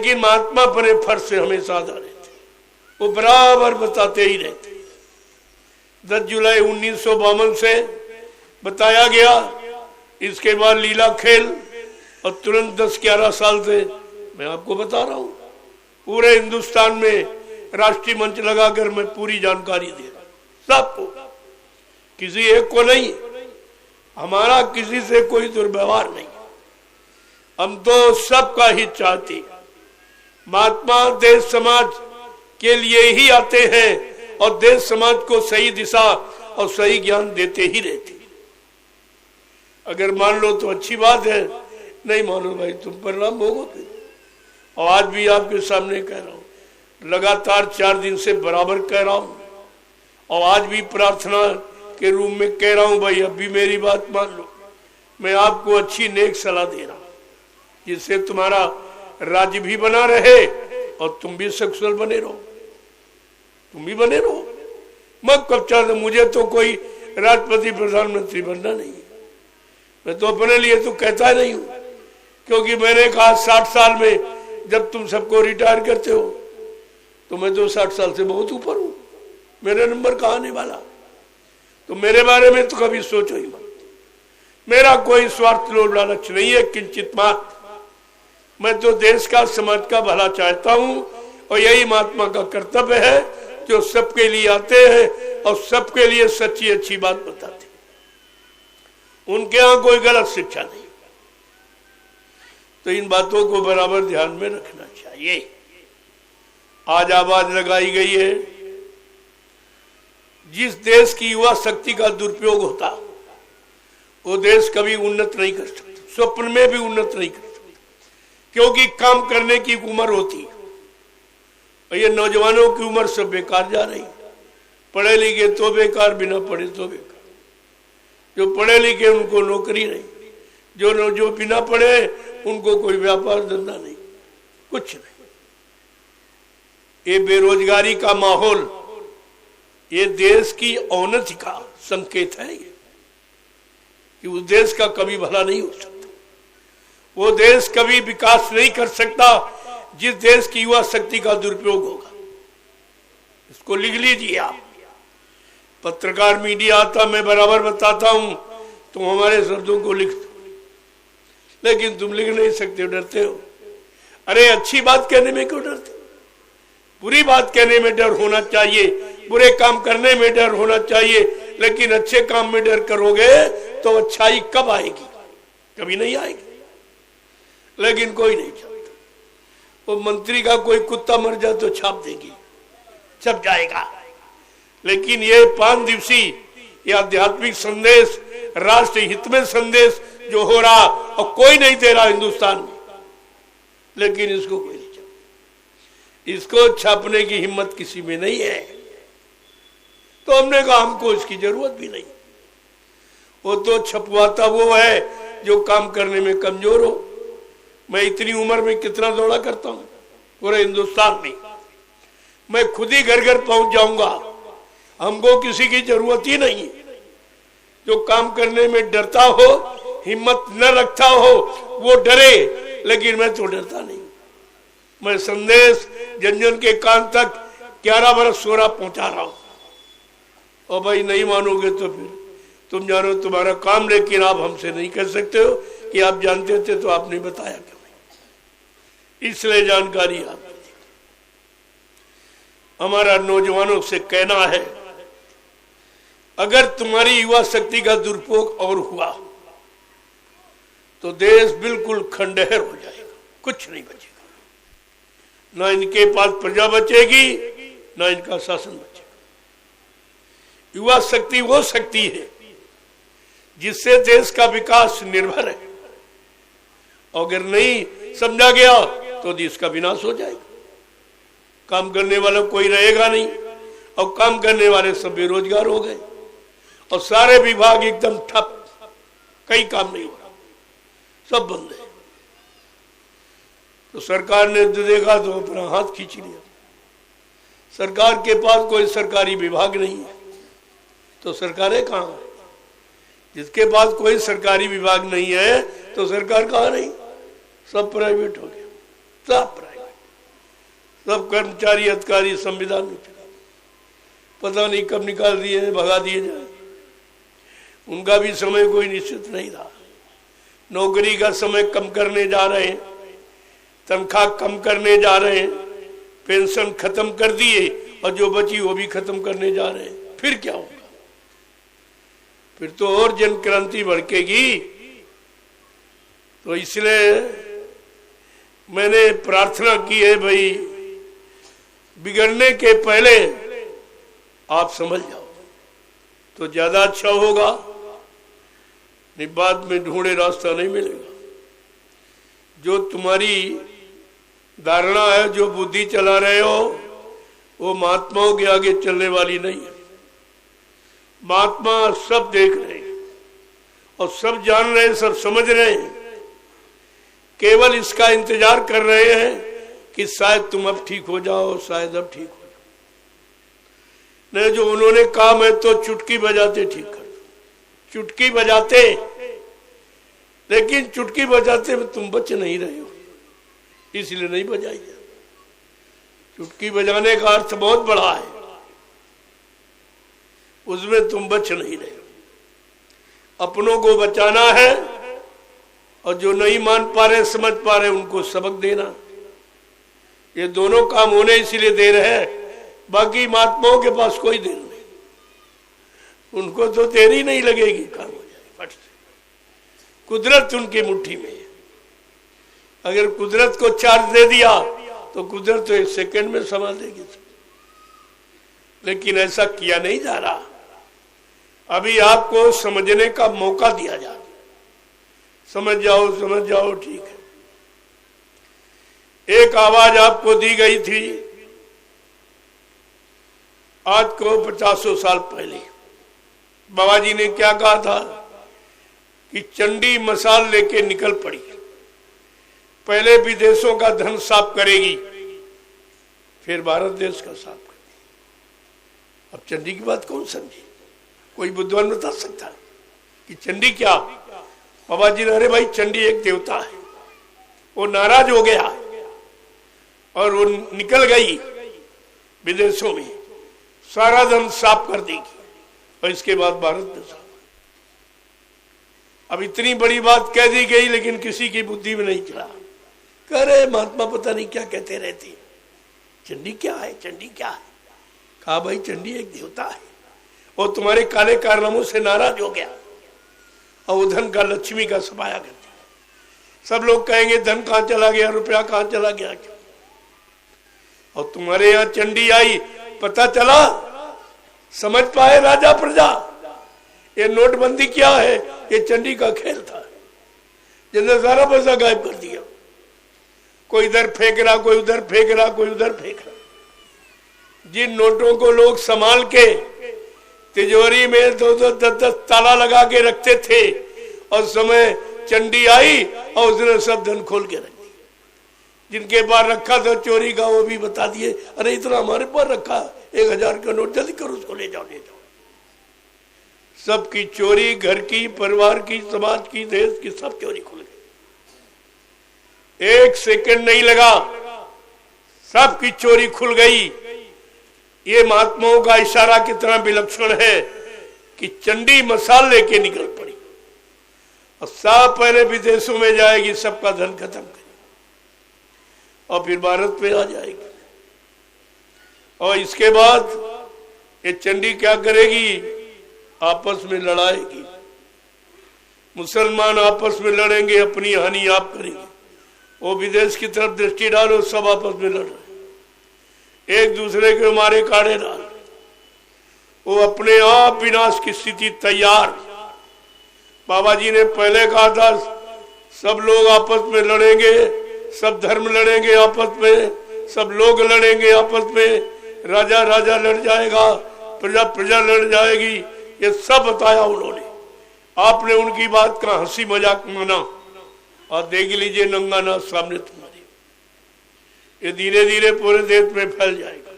लेकिन महात्मा अपने फर्ज से हमेशा आधा रहते, वो बराबर बताते ही रहते। 10 जुलाई 1952 से बताया गया, इसके बाद लीला खेल, और तुरंत 10-11 साल से मैं आपको बता रहा हूं, पूरे हिंदुस्तान में राष्ट्रीय मंच लगाकर मैं पूरी जानकारी दे रहा हूं सबको, किसी एक को नहीं। हमारा किसी से कोई दुर्व्यवहार नहीं, हम तो सबका ही चाहते। महात्मा देश समाज के लिए ही आते हैं और देश समाज को सही दिशा और सही ज्ञान देते ही रहते। अगर मान लो तो अच्छी बात है, नहीं मानो भाई तुम परिणाम भोगोगे। और आज भी आपके सामने कह रहा हूं, लगातार 4 दिन से बराबर कह रहा हूं, और आज भी प्रार्थना के रूम में कह रहा हूं, भाई अब भी मेरी बात मान लो। मैं आपको अच्छी नेक सलाह दे रहा हूं, जिससे तुम्हारा राज्य भी बना रहे और तुम भी सक्सेसफुल बने रहो, तुम भी बने रहो। मत कब चाहते, मुझे तो कोई राष्ट्रपति प्रधानमंत्री बनना नहीं है, मैं तो अपने लिए तो कहता नहीं हूं, क्योंकि मैंने कहा 60 साल में जब तुम सबको रिटायर करते हो तो मैं तो 60 साल से बहुत ऊपर हूं, मेरा नंबर कहां आने वाला। तो मेरे बारे में तो कभी सोचो ही मत। मेरा कोई स्वार्थ लोभ लालच नहीं है, किंचित मात्र। मैं तो देश का समाज का भला चाहता हूं, और यही महात्मा का कर्तव्य है, जो सबके लिए आते हैं और सबके लिए सच्ची अच्छी बात बताते। उनके यहां कोई गलत शिक्षा नहीं, तो इन बातों को बराबर ध्यान में रखना चाहिए। आज आवाज लगाई गई है, जिस देश की युवा शक्ति का दुरुपयोग होता वो देश कभी उन्नत नहीं कर सकता, स्वप्न में भी उन्नत नहीं कर सकता, क्योंकि काम करने की उम्र होती है। और ये नौजवानों की उम्र सब बेकार जा रही, पढ़े लिखे तो बेकार, बिना पढ़े तो बेकार। जो पढ़े लिखे उनको नौकरी नहीं, जो बिना पढ़े उनको कोई व्यापार धंधा नहीं, कुछ नहीं। ये बेरोजगारी का माहौल ये देश की अवनति का संकेत है, ये कि उस देश का कभी भला नहीं हो सकता, वो देश कभी विकास नहीं कर सकता जिस देश की युवा शक्ति का दुरुपयोग होगा। इसको लिख लीजिए आप। पत्रकार मीडिया आता, मैं बराबर बताता हूं, तुम हमारे शब्दों को लिख दो, लेकिन तुम लिख नहीं सकते, डरते हो। अरे अच्छी बात कहने में क्यों डरते? बुरी बात कहने में डर होना चाहिए, बुरे काम करने में डर होना चाहिए, लेकिन अच्छे काम में डर करोगे तो अच्छाई कब आएगी? कभी नहीं आएगी। लेकिन कोई नहीं चाहता। वो मंत्री का कोई कुत्ता मर जाए तो छाप देगी, छप जाएगा। लेकिन ये 5 दिवसीय ये आध्यात्मिक संदेश, राष्ट्र हित में संदेश जो हो रहा, और कोई नहीं दे रहा हिंदुस्तान में, लेकिन इसको कोई नहीं छापता। इसको छापने की हिम्मत किसी में नहीं है, तो हमने कहा हमको इसकी जरूरत भी नहीं। वो तो छपवाता वो है जो काम करने में कमजोर हो। मैं इतनी उम्र में कितना दौड़ा करता हूं पूरे हिंदुस्तान में, मैं खुद ही घर घर पहुंच जाऊंगा, हमको किसी की जरूरत ही नहीं है। जो काम करने में डरता हो, हिम्मत न रखता हो, वो डरे, लेकिन मैं तो डरता नहीं। मैं संदेश जन जन के कान तक 11 बरस सोरा पहुंचा रहा हूं। और भाई नहीं मानोगे तो फिर तुम जानो तुम्हारा काम, लेकिन आप हमसे नहीं कह सकते हो कि आप जानते थे तो आपने बताया क्यों नहीं। इसलिए जानकारी आप हमारा नौजवानों से कहना है, अगर तुम्हारी युवा शक्ति का दुरुपयोग और हुआ तो देश बिल्कुल खंडहर हो जाएगा, कुछ नहीं बचेगा। ना इनके पास प्रजा बचेगी, ना इनका शासन बचेगा। युवा शक्ति वो शक्ति है जिससे देश का विकास निर्भर है। अगर नहीं समझा गया तो देश का विनाश हो जाएगा। काम करने वाला कोई रहेगा नहीं, और काम करने वाले सब बेरोजगार हो गए, और सारे विभाग एकदम ठप, कई काम नहीं हो रहा, सब बंद है। तो सरकार ने देखा तो अपना हाथ खींच लिया। सरकार के पास कोई सरकारी विभाग नहीं है, तो सरकारें कहाँ है? जिसके पास कोई सरकारी विभाग नहीं है तो सरकार कहाँ रही? सब प्राइवेट हो गया, सब प्राइवेट। सब कर्मचारी अधिकारी संविधान में पता नहीं कब निकाल दिए हैं, भगा दिए जाए। उनका भी समय कोई निश्चित नहीं रहा। नौकरी का समय कम करने जा रहे हैं, तनख्वाह कम करने जा रहे हैं, पेंशन खत्म कर दिए और जो बची वो भी खत्म करने जा रहे हैं। फिर क्या होगा? फिर तो और जन क्रांति भड़केगी। तो इसलिए मैंने प्रार्थना की है, भाई बिगड़ने के पहले आप समझ जाओ तो ज्यादा अच्छा होगा। नहीं बाद में ढूंढे रास्ता नहीं मिलेगा। जो तुम्हारी धारणा है, जो बुद्धि चला रहे हो, वो महात्माओं के आगे चलने वाली नहीं है। महात्मा सब देख रहे हैं और सब जान रहे हैं, सब समझ रहे हैं। केवल इसका इंतजार कर रहे हैं कि शायद तुम अब ठीक हो जाओ, शायद अब ठीक हो जाओ। नहीं, जो उन्होंने काम है तो चुटकी बजाते ठीक कर, चुटकी बजाते, लेकिन चुटकी बजाते में तुम बच नहीं रहे हो, इसलिए नहीं बजाई। चुटकी बजाने का अर्थ बहुत बड़ा है, उसमें तुम बच नहीं रहे हो। अपनों को बचाना है और जो नहीं मान पा रहे, समझ पा रहे, उनको सबक देना। ये दोनों काम होने इसीलिए दे रहे हैं। बाकी महात्माओं के पास कोई देर नहीं, उनको तो देरी नहीं लगेगी, काम हो जाएगा फट से। कुदरत उनकी मुट्ठी में है। अगर कुदरत को चार्ज दे दिया तो कुदरत तो 1 सेकंड में संभाल देगी। लेकिन ऐसा किया नहीं जा रहा। अभी आपको समझने का मौका दिया जा रहा। समझ जाओ, ठीक है। एक आवाज आपको दी गई थी आज को 50 साल पहले। बाबा जी ने क्या कहा था कि चंडी मसाल लेके निकल पड़ी, पहले विदेशों का धन साफ करेगी, फिर भारत देश का साफ करेगी। अब चंडी की बात कौन समझी? कोई बुद्धिमान बता सकता है कि चंडी क्या? बाबा जी ने, अरे भाई चंडी एक देवता है। वो नाराज हो गया और वो निकल गई विदेशों में, सारा धन साफ कर देगी और इसके बाद भारत में साफ। अब इतनी बड़ी बात कह दी गई, लेकिन किसी की बुद्धि में नहीं चला। कह रहे महात्मा पता नहीं क्या कहते रहते, चंडी क्या है, चंडी क्या है? कहा भाई चंडी एक देवता है, और तुम्हारे काले कारनामों से नाराज हो गया और वो धन का, लक्ष्मी का सफाया करती है। सब लोग कहेंगे धन कहां चला गया, रुपया कहां चला गया, और तुम्हारे यहाँ चंडी आई, पता चला, समझ पाए राजा प्रजा, ये नोटबंदी क्या है? ये चंडी का खेल था, जिसने सारा पैसा गायब कर दिया। कोई इधर फेंक रहा, कोई उधर फेंक रहा, कोई उधर फेंक रहा। जिन नोटों को लोग संभाल के तिजोरी में 2-2 ताला लगा के रखते थे, और समय चंडी आई और उसने सब धन खोल के रख दिया। जिनके पास रखा था चोरी का, वो भी बता दिए, अरे इतना हमारे पास रखा, 1000 का नोट, जल्दी करो उसको, ले जाओ ले जाओ। सबकी चोरी, घर की, परिवार की, समाज की, देश की, सब चोरी खुल गई। 1 सेकंड नहीं लगा, सबकी चोरी खुल गई। ये महात्माओं का इशारा कितना विलक्षण है कि चंडी मसाल लेके निकल पड़ी और सब पहले विदेशों में जाएगी, सबका धन खत्म करेगी और फिर भारत पे आ जाएगी। और इसके बाद ये चंडी क्या करेगी? आपस में लड़ाएगी। मुसलमान आपस में लड़ेंगे, अपनी हानि आप करेंगे। वो विदेश की तरफ दृष्टि डालो, सब आपस में लड़ रहे, एक दूसरे के मारे काढ़े डाल। वो अपने आप विनाश की स्थिति तैयार। बाबा जी ने पहले कहा था सब लोग आपस में लड़ेंगे, सब धर्म लड़ेंगे आपस में, सब लोग लड़ेंगे आपस में, राजा राजा लड़ जाएगा, प्रजा प्रजा लड़ जाएगी। ये सब बताया उन्होंने। आपने उनकी बात का हंसी मजाक माना और देख लीजिए नंगा नाच सामने तुम्हारे। ये धीरे धीरे पूरे देश में फैल जाएगा।